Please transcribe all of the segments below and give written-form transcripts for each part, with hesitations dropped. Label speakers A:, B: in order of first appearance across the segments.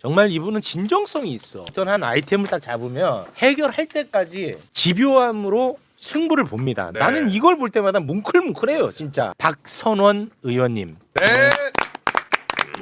A: 정말 이분은 진정성이 있어. 어떤 한 아이템을 딱 잡으면 해결할 때까지 집요함으로 승부를 봅니다.
B: 네.
A: 나는 이걸 볼 때마다 뭉클뭉클해요, 진짜. 박선원 의원님.
B: 네.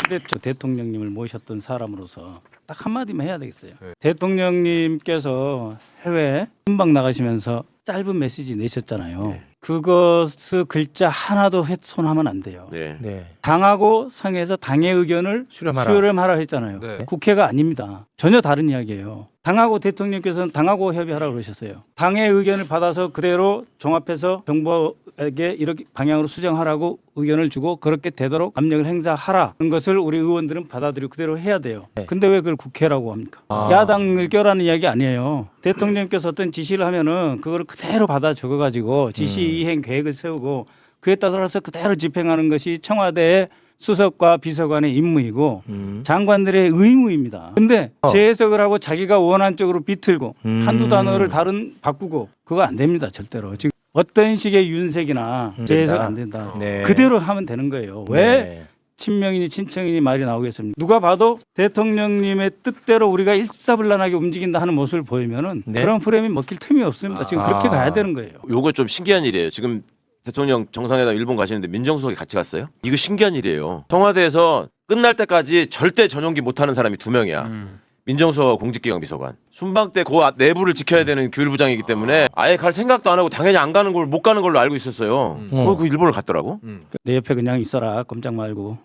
C: 근데 저 대통령님을 모셨던 사람으로서 딱 한마디만 해야 되겠어요.
B: 네.
C: 대통령님께서 해외 순방 나가시면서 짧은 메시지 내셨잖아요.
B: 네.
C: 그것을 글자 하나도 훼손하면 안 돼요.
B: 네.
A: 네.
C: 당하고 상에서 당의 의견을
A: 수렴하라.
C: 수렴하라 했잖아요.
B: 네.
C: 국회가 아닙니다. 전혀 다른 이야기예요. 당하고 대통령께서는 당하고 협의하라고 그러셨어요. 당의 의견을 받아서 그대로 종합해서 정부에게 이렇게 방향으로 수정하라고 의견을 주고 그렇게 되도록 압력을 행사하라는 것을 우리 의원들은 받아들이고 그대로 해야 돼요.
A: 네.
C: 근데 왜 그걸 국회라고 합니까?
A: 아.
C: 야당을 껴라는 이야기 아니에요. 대통령께서 어떤 지시를 하면은 그거를 그대로 받아 적어가지고 지시 이행 계획을 세우고 그에 따라서 그대로 집행하는 것이 청와대의 수석과 비서관의 임무이고 장관들의 의무입니다. 근데 재해석을 하고 자기가 원한 쪽으로 비틀고 한두 단어를 다른 바꾸고 그거 안 됩니다. 절대로. 지금 어떤 식의 윤색이나 재해석 안 된다.
A: 네.
C: 그대로 하면 되는 거예요. 왜
A: 네.
C: 친명이니 친청이니 말이 나오겠습니까? 누가 봐도 대통령님의 뜻대로 우리가 일사불란하게 움직인다 하는 모습을 보이면은
A: 네.
C: 그런 프레임이 먹힐 틈이 없습니다. 지금 그렇게 가야 되는 거예요.
D: 요거 좀 신기한 일이에요. 지금 대통령 정상회담 일본 가시는데 민정수석이 같이 갔어요? 이거 신기한 일이에요. 청와대에서 끝날 때까지 절대 전용기 못하는 사람이 2명이야. 민정수석과 공직기강 비서관. 순방 때 그 내부를 지켜야 되는 규율부장이기 때문에 아예 갈 생각도 안 하고 당연히 안 가는 걸 못 가는 걸로 알고 있었어요. 그 일본을 갔더라고.
C: 내 옆에 그냥 있어라. 꼼짝 말고.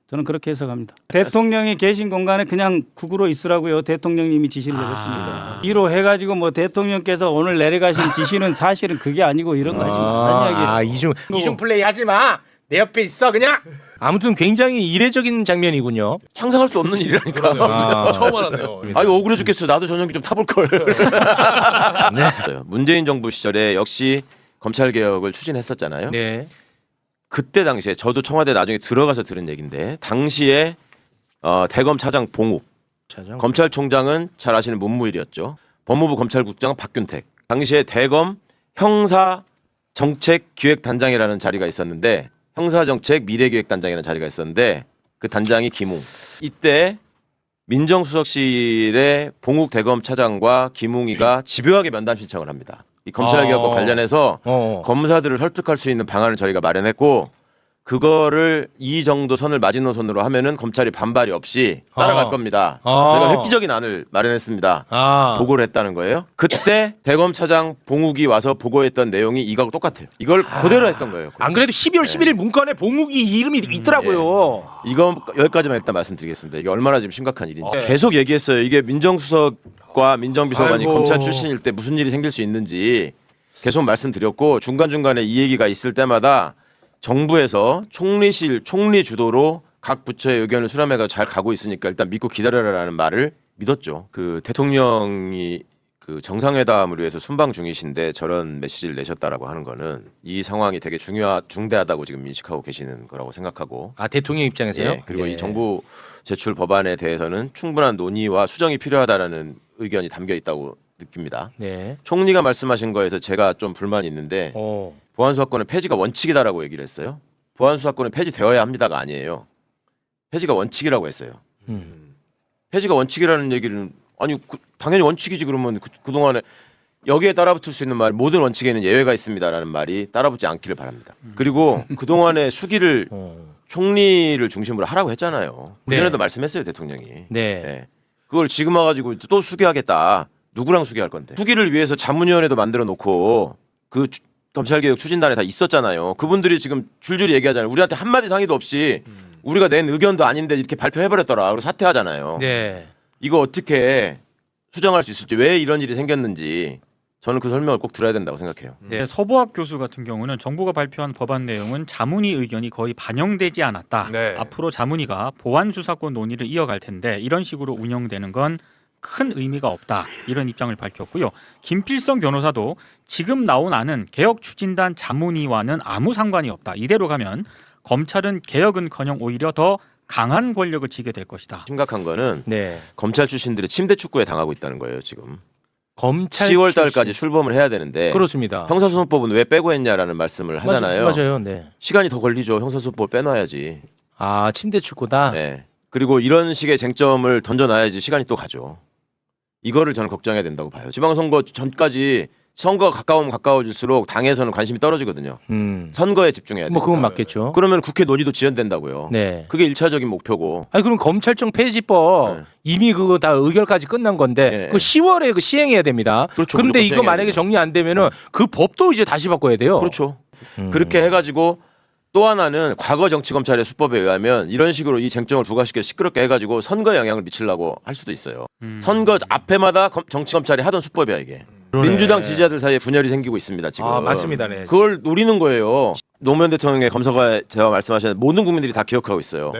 C: 저는 그렇게 해석합니다. 대통령이 계신 공간에 그냥 국으로 있으라고요. 대통령님이 지시를 내렸습니다. 이로 해가지고 뭐 대통령께서 오늘 내려가신 지시는 사실은 그게 아니고 이런 거 하지 말라는 이야기예요.
A: 이중 플레이 하지 마. 내 옆에 있어 그냥. 아무튼 굉장히 이례적인 장면이군요.
D: 상상할 수 없는 일이라니까.
A: 아.
B: 처음 알았네요.
D: 아유 억울해 죽겠어요. 나도 전용기 좀 타볼 걸.
A: 네.
D: 문재인 정부 시절에 역시 검찰 개혁을 추진했었잖아요.
A: 네.
D: 그때 당시에 저도 청와대 나중에 들어가서 들은 얘기인데 당시에 대검 차장 봉욱, 검찰총장은 잘 아시는 문무일이었죠. 법무부 검찰국장은 박균택. 당시에 대검 형사정책기획단장이라는 자리가 있었는데 형사정책 미래기획단장이라는 자리가 있었는데 그 단장이 김웅. 이때 민정수석실의 봉욱 대검 차장과 김웅이가 집요하게 면담 신청을 합니다. 이 검찰 개혁과 관련해서 검사들을 설득할 수 있는 방안을 저희가 마련했고 그거를 이 정도 선을 마지노선으로 하면은 검찰이 반발이 없이 따라갈 겁니다. 저희가 획기적인 안을 마련했습니다. 보고를 했다는 거예요. 그때 대검차장 봉욱이 와서 보고했던 내용이 이거하고 똑같아요. 이걸 그대로 했던 거예요.
A: 안 그래도 12월 11일 문건에 봉욱이 이름이 있더라고요.
D: 이거 여기까지만 일단 말씀드리겠습니다. 이게 얼마나 지금 심각한 일인지
A: 네.
D: 계속 얘기했어요. 이게 민정수석과 민정비서관이
B: 아이고.
D: 검찰 출신일 때 무슨 일이 생길 수 있는지 계속 말씀드렸고 중간중간에 이 얘기가 있을 때마다 정부에서 총리 주도로 각 부처의 의견을 수렴해서 잘 가고 있으니까 일단 믿고 기다려라라는 말을 믿었죠. 그 대통령이 그 정상회담을 위해서 순방 중이신데 저런 메시지를 내셨다라고 하는 거는 이 상황이 되게 중대하다고 지금 인식하고 계시는 거라고 생각하고.
A: 아 대통령 입장에서요?
D: 예, 그리고
A: 예.
D: 이 정부 제출 법안에 대해서는 충분한 논의와 수정이 필요하다라는 의견이 담겨 있다고 느낍니다.
A: 네.
D: 총리가 말씀하신 거에서 제가 좀 불만이 있는데 보안수사권의 폐지가 원칙이다라고 얘기를 했어요. 보안수사권은 폐지되어야 합니다가 아니에요. 폐지가 원칙이라고 했어요. 폐지가 원칙이라는 얘기는 아니 당연히 원칙이지 그러면 그동안에 여기에 따라붙을 수 있는 말 모든 원칙에는 예외가 있습니다라는 말이 따라붙지 않기를 바랍니다. 그리고 그동안의 수기를 총리를 중심으로 하라고 했잖아요. 그전에도 말씀했어요 대통령이. 네. 그걸 지금 와가지고 또 수기하겠다. 누구랑 수기할 건데? 수기를 위해서 자문위원회도 만들어 놓고 그 검찰개혁 추진단에 다 있었잖아요. 그분들이 지금 줄줄이 얘기하잖아요. 우리한테 한마디 상의도 없이 우리가 낸 의견도 아닌데 이렇게 발표해버렸더라. 그리고 사퇴하잖아요.
A: 네.
D: 이거 어떻게 수정할 수 있을지 왜 이런 일이 생겼는지 저는 그 설명을 꼭 들어야 된다고 생각해요.
E: 네, 서보학 교수 같은 경우는 정부가 발표한 법안 내용은 자문위 의견이 거의 반영되지 않았다.
B: 네.
E: 앞으로 자문위가 보안 수사권 논의를 이어갈 텐데 이런 식으로 운영되는 건 큰 의미가 없다. 이런 입장을 밝혔고요. 김필성 변호사도 지금 나온 안은 개혁 추진단 자문위와는 아무 상관이 없다. 이대로 가면 검찰은 개혁은커녕 오히려 더 강한 권력을 쥐게 될 것이다.
D: 심각한 거는
A: 네.
D: 검찰 출신들이 침대 축구에 당하고 있다는 거예요. 지금
A: 검찰
D: 10월 달까지 출범을 해야 되는데
A: 그렇습니다.
D: 형사소송법은 왜 빼고 했냐라는 말씀을 하잖아요.
A: 맞아요. 네.
D: 시간이 더 걸리죠. 형사소송법 빼놔야지.
A: 아 침대 축구다.
D: 네. 그리고 이런 식의 쟁점을 던져놔야지 시간이 또 가죠. 이거를 저는 걱정해야 된다고 봐요. 지방선거 전까지 선거가 가까우면 가까워질수록 당에서는 관심이 떨어지거든요. 선거에 집중해야 돼요.
A: 뭐 그건 맞겠죠.
D: 그러면 국회 논의도 지연된다고요.
A: 네.
D: 그게 1차적인 목표고.
A: 아니 그럼 검찰청 폐지법
D: 네.
A: 이미 그거 다 의결까지 끝난 건데
D: 네.
A: 그 10월에 그 시행해야 됩니다.
D: 그렇죠.
A: 그런데
D: 무조건
A: 이거
D: 시행해야
A: 만약에
D: 돼요.
A: 정리 안 되면은 그 법도 이제 다시 바꿔야 돼요.
D: 그렇죠. 그렇게 해가지고 또 하나는 과거 정치검찰의 수법에 의하면 이런 식으로 이 쟁점을 부각시켜 시끄럽게 해가지고 선거에 영향을 미치려고 할 수도 있어요. 선거 앞에마다 정치검찰이 하던 수법이야 이게.
A: 그러네.
D: 민주당 지지자들 사이에 분열이 생기고 있습니다 지금.
A: 아 맞습니다. 네.
D: 그걸 노리는 거예요. 노무현 대통령의 검사가 제가 말씀하신 모든 국민들이 다 기억하고 있어요.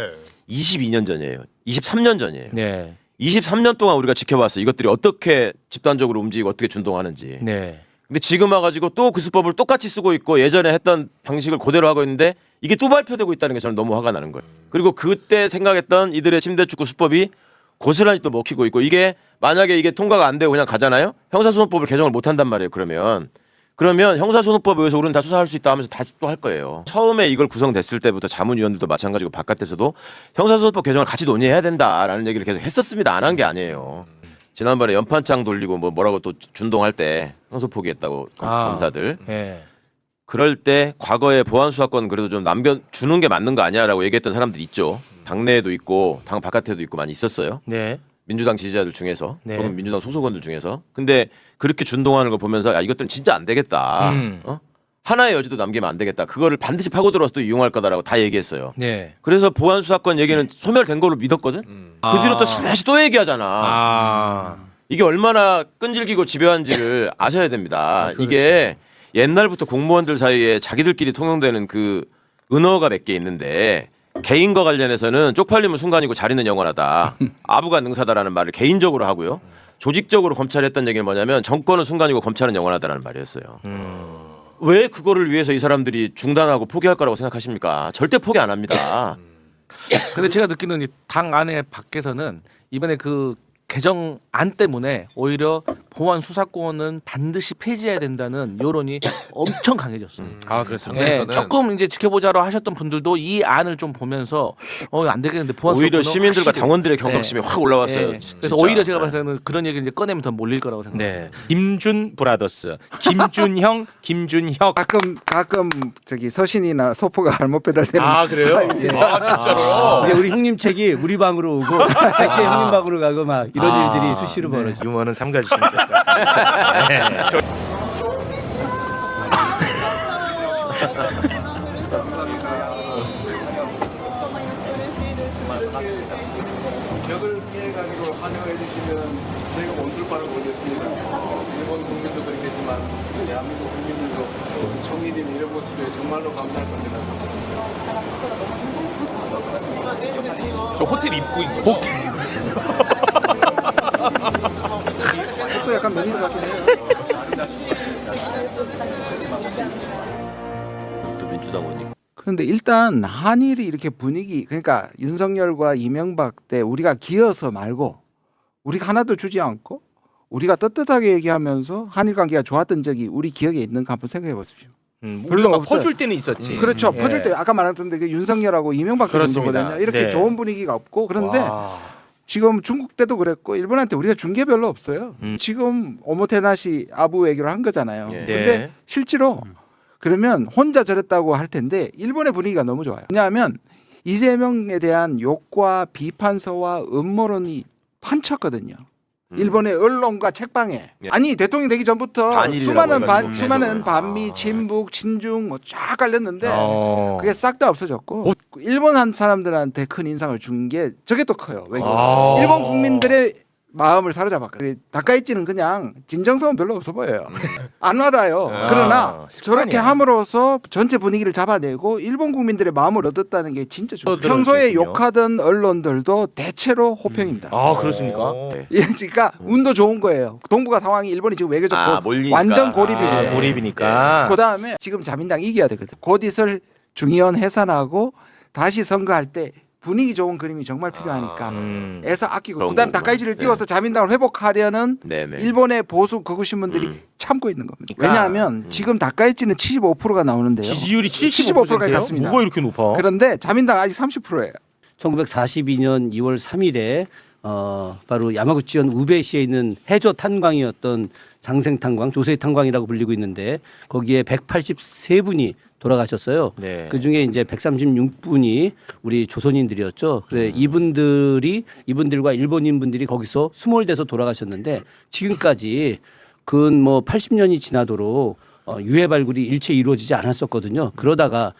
D: 22년 전이에요. 23년 전이에요.
A: 네.
D: 23년 동안 우리가 지켜봤어요. 이것들이 어떻게 집단적으로 움직이고 어떻게 준동하는지.
A: 네.
D: 근데 지금 와가지고 또 그 수법을 똑같이 쓰고 있고 예전에 했던 방식을 그대로 하고 있는데 이게 또 발표되고 있다는 게 저는 너무 화가 나는 거예요. 그리고 그때 생각했던 이들의 침대 축구 수법이 고스란히 또 먹히고 있고 이게 만약에 이게 통과가 안 되고 그냥 가잖아요. 형사소송법을 개정을 못 한단 말이에요. 그러면 형사소송법에 의해서 우리는 다 수사할 수 있다 하면서 다시 또 할 거예요. 처음에 이걸 구성됐을 때부터 자문위원들도 마찬가지고 바깥에서도 형사소송법 개정을 같이 논의해야 된다라는 얘기를 계속 했었습니다. 안 한 게 아니에요. 지난번에 연판장 돌리고 뭐라고 또 준동할 때 형사 포기했다고 검사들.
A: 네.
D: 그럴 때 과거에 보안 수사권 그래도 좀 남겨주는 게 맞는 거 아니야라고 얘기했던 사람들 있죠. 당내에도 있고 당 바깥에도 있고 많이 있었어요.
A: 네.
D: 민주당 지지자들 중에서
A: 네.
D: 또는 민주당 소속원들 중에서. 근데 그렇게 준동하는 거 보면서 야 이것들은 진짜 안 되겠다. 하나의 여지도 남기면 안 되겠다. 그거를 반드시 파고 들어와서 또 이용할 거다라고 다 얘기했어요.
A: 네.
D: 그래서 보안 수사권 얘기는 소멸된 걸로 믿었거든. 그 뒤로 또 다시 또 얘기하잖아.
A: 아.
D: 이게 얼마나 끈질기고 집요한지를 아셔야 됩니다. 이게 옛날부터 공무원들 사이에 자기들끼리 통용되는 그 은어가 몇 개 있는데 개인과 관련해서는 쪽팔림은 순간이고 자리는 영원하다. 아부가 능사다라는 말을 개인적으로 하고요. 조직적으로 검찰이 했던 얘기는 뭐냐면 정권은 순간이고 검찰은 영원하다라는 말이었어요. 왜 그거를 위해서 이 사람들이 중단하고 포기할 거라고 생각하십니까? 절대 포기 안 합니다.
B: 근데 제가 느끼는 이 당 안에 밖에서는 이번에 그 개정안 때문에 오히려 보안 수사권은 반드시 폐지해야 된다는 여론이 엄청 강해졌어요.
A: 아 그렇습니다.
B: 네, 조금 이제 지켜보자로 하셨던 분들도 이 안을 좀 보면서 안 되겠는데 보안
D: 오히려
B: 수사권은
D: 시민들과
B: 확실히-
D: 당원들의 경각심이 확 올라왔어요.
B: 네.
D: 진짜.
B: 그래서 오히려 제가 봤을 때는 그런 얘기 이제 꺼내면 더 몰릴 거라고 생각합니다.
A: 네. 김준 브라더스, 김준형, 김준혁.
F: 가끔 저기 서신이나 소포가 잘못 배달되는
A: 아 그래요? 아 진짜로?
C: 이제 우리 형님 책이 우리 방으로 오고 제게 형님 방으로 가고 막 이런 일들이 수시로 벌어져.
A: 유머는 삼가주시면 될 것 같습니다. 네.
G: 벽을 피해 가지고 환영해 주시면 저희가 원툴 바를 모르겠습니다. 일본 국민도 그렇겠지만 대한민국 국민들도 총리님 이런 모습에 정말로 감사할 겁니다.
A: 저 호텔 입구인 거.
F: 또 약간 면이 같긴 해요.
D: 또 민주당원이.
F: 그런데 일단 한일이 이렇게 분위기 그러니까 윤석열과 이명박 때 우리가 기어서 말고 우리가 하나도 주지 않고 우리가 떳떳하게 얘기하면서 한일 관계가 좋았던 적이 우리 기억에 있는가 한번 생각해 보십시오.
A: 물론
F: 별로
A: 막
F: 없어요.
A: 퍼줄 때는 있었지.
F: 그렇죠.
A: 예.
F: 퍼줄 때 아까 말했던 그 윤석열하고 이명박
A: 그렇습니다.
F: 정도거든요. 이렇게
A: 네.
F: 좋은 분위기가 없고 그런데
A: 와.
F: 지금 중국 때도 그랬고 일본한테 우리가 준 게 별로 없어요. 지금 오모테나시 아부 외교를 한 거잖아요.
D: 예.
F: 근데
A: 네.
F: 실제로 그러면 혼자 저랬다고 할 텐데 일본의 분위기가 너무 좋아요. 왜냐하면 이재명에 대한 욕과 비판서와 음모론이 판쳤거든요. 일본의 언론과 책방에
D: 예.
F: 아니 대통령 되기 전부터
D: 반일이라고 해가지고
F: 수많은
D: 계속.
F: 반미, 친북, 친중 뭐 쫙 갈렸는데 그게 싹 다 없어졌고 일본 한 사람들한테 큰 인상을 준 게 저게 또 커요. 왜? 일본 국민들의 마음을 사로잡았거든요. 다카이치는 그냥 진정성은 별로 없어 보여요. 안 와닿아요. 그러나
A: 습관이야.
F: 저렇게 함으로써 전체 분위기를 잡아내고 일본 국민들의 마음을 얻었다는 게 진짜 좋아요.
A: 들어올
F: 평소에
A: 수 있군요.
F: 욕하던 언론들도 대체로 호평입니다.
A: 아 그렇습니까?
D: 네.
F: 예, 그러니까 운도 좋은 거예요. 동북아 상황이 일본이 지금 외교적
D: 몰리니까.
F: 완전 고립이에요.
A: 아, 몰입이니까.
F: 그 다음에 지금 자민당 이겨야 되거든. 곧 있을 중의원 해산하고 다시 선거할 때 분위기 좋은 그림이 정말 필요하니까 애서 아끼고
D: 그런
F: 그다음
D: 거구나.
F: 다카이치를
D: 네.
F: 띄워서 자민당을 회복하려는
D: 네네.
F: 일본의 보수 극우 신문들이 참고 있는 겁니다.
A: 그러니까.
F: 왜냐하면 지금 다카이치는 75%가 나오는데요.
A: 지지율이
F: 75%
A: 75%까지
F: 갔습니다.
A: 뭐가 이렇게 높아?
F: 그런데 자민당 아직 30%예요.
H: 1942년 2월 3일에 바로 야마구치현 우베시에 있는 해저 탄광이었던 장생 탄광, 조세이 탄광이라고 불리고 있는데 거기에 183분이 돌아가셨어요.
B: 네.
H: 그 중에 이제 136분이 우리 조선인들이었죠. 그래 이분들과 일본인 분들이 거기서 수몰돼서 돌아가셨는데 지금까지 근 뭐 80년이 지나도록 유해 발굴이 일체 이루어지지 않았었거든요. 그러다가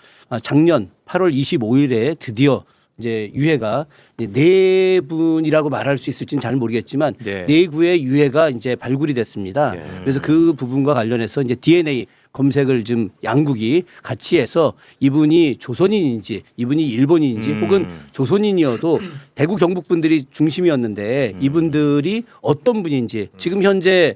H: 작년 8월 25일에 드디어 이제 유해가 네 분이라고 말할 수 있을지는 잘 모르겠지만
B: 네.
H: 네 구의 유해가 이제 발굴이 됐습니다. 그래서 그 부분과 관련해서 이제 DNA 검색을 좀 양국이 같이 해서 이분이 조선인인지 이분이 일본인인지 혹은 조선인이어도 대구 경북 분들이 중심이었는데 이분들이 어떤 분인지 지금 현재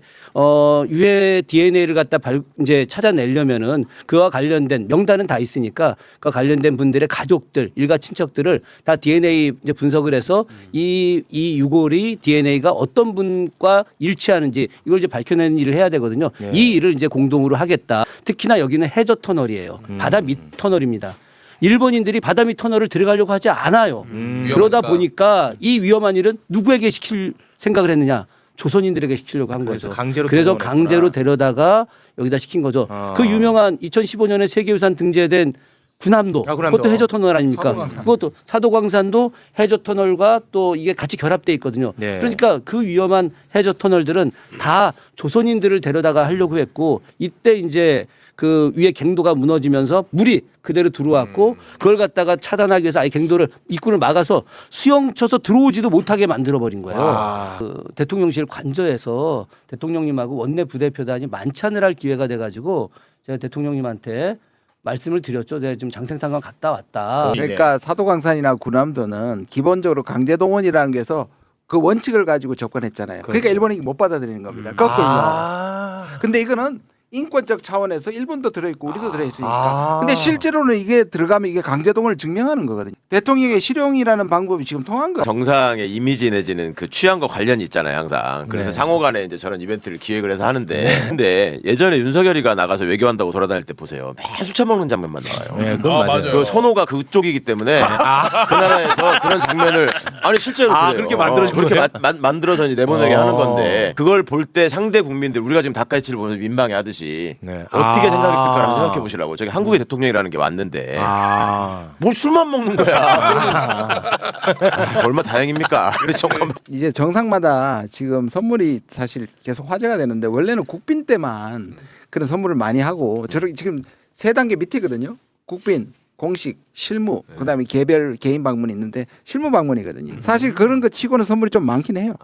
H: 유해 DNA를 갖다 이제 찾아내려면은 그와 관련된 명단은 다 있으니까 그와 관련된 분들의 가족들 일가 친척들을 다 DNA 이제 분석을 해서 이 유골이 DNA가 어떤 분과 일치하는지 이걸 이제 밝혀내는 일을 해야 되거든요. 이 일을 이제 공동으로 하겠다. 특히나 여기는 해저 터널이에요. 바다 밑 터널입니다. 일본인들이 바다 밑 터널을 들어가려고 하지 않아요. 그러다 보니까 이 위험한 일은 누구에게 시킬 생각을 했느냐? 조선인들에게 시키려고 한
A: 그래서
H: 거죠.
A: 강제로
H: 그래서
A: 동원했구나.
H: 강제로 데려다가 여기다 시킨 거죠. 그 유명한 2015년에 세계유산 등재된 군함도,
A: 군함도.
H: 그것도 해저 터널 아닙니까?
F: 사도광산.
H: 그것도 사도광산도 해저 터널과 또 이게 같이 결합돼 있거든요.
B: 네.
H: 그러니까 그 위험한 해저 터널들은 다 조선인들을 데려다가 하려고 했고 이때 이제 그 위에 갱도가 무너지면서 물이 그대로 들어왔고 그걸 갖다가 차단하기 위해서 아예 갱도를 입구를 막아서 수영 쳐서 들어오지도 못하게 만들어 버린 거예요. 그 대통령실 관저에서 대통령님하고 원내 부대표단이 만찬을 할 기회가 돼가지고 제가 대통령님한테 말씀을 드렸죠. 제가 지금 장생탄광 갔다 왔다.
F: 그러니까 사도광산이나 군함도는 기본적으로 강제동원이라는 게서 그 원칙을 가지고 접근했잖아요. 그러니까 일본이 못 받아들이는 겁니다. 거꾸로. 근데 이거는 인권적 차원에서 일본도 들어있고 우리도 들어있으니까. 근데 실제로는 이게 들어가면 이게 강제동원을 증명하는 거거든요. 대통령의 실용이라는 방법이 지금 통한 거예요.
D: 정상의 이미지 내지는 그 취향과 관련이 있잖아요, 항상. 그래서
B: 네.
D: 상호간에 이제 저런 이벤트를 기획을 해서 하는데, 근데 예전에 윤석열이가 나가서 외교한다고 돌아다닐 때 보세요, 매일 술 처먹는 장면만 나와요.
B: 네, 그건 맞아요.
D: 그 선호가 그쪽이기 때문에 그 나라에서 그런 장면을 아니 실제로 그래요.
B: 그렇게 만들어진
D: 그렇게
B: 거예요?
D: 만들어서 이제 내보내게 하는 건데 그걸 볼 때 상대 국민들 우리가 지금 닭갈치를 보면서 민망해하듯이
B: 네.
D: 어떻게 생각했을까 한번 생각해 보시라고. 저기 한국의 대통령이라는 게 왔는데 뭘 술만 먹는 거야. 얼마 다행입니까? 그렇죠.
F: 이제 정상마다 지금 선물이 사실 계속 화제가 되는데 원래는 국빈 때만 그런 선물을 많이 하고 저렇게 지금 세 단계 밑이거든요. 국빈, 공식, 실무, 그다음에 개별 개인 방문이 있는데 실무 방문이거든요. 사실 그런 거 치고는 선물이 좀 많긴 해요.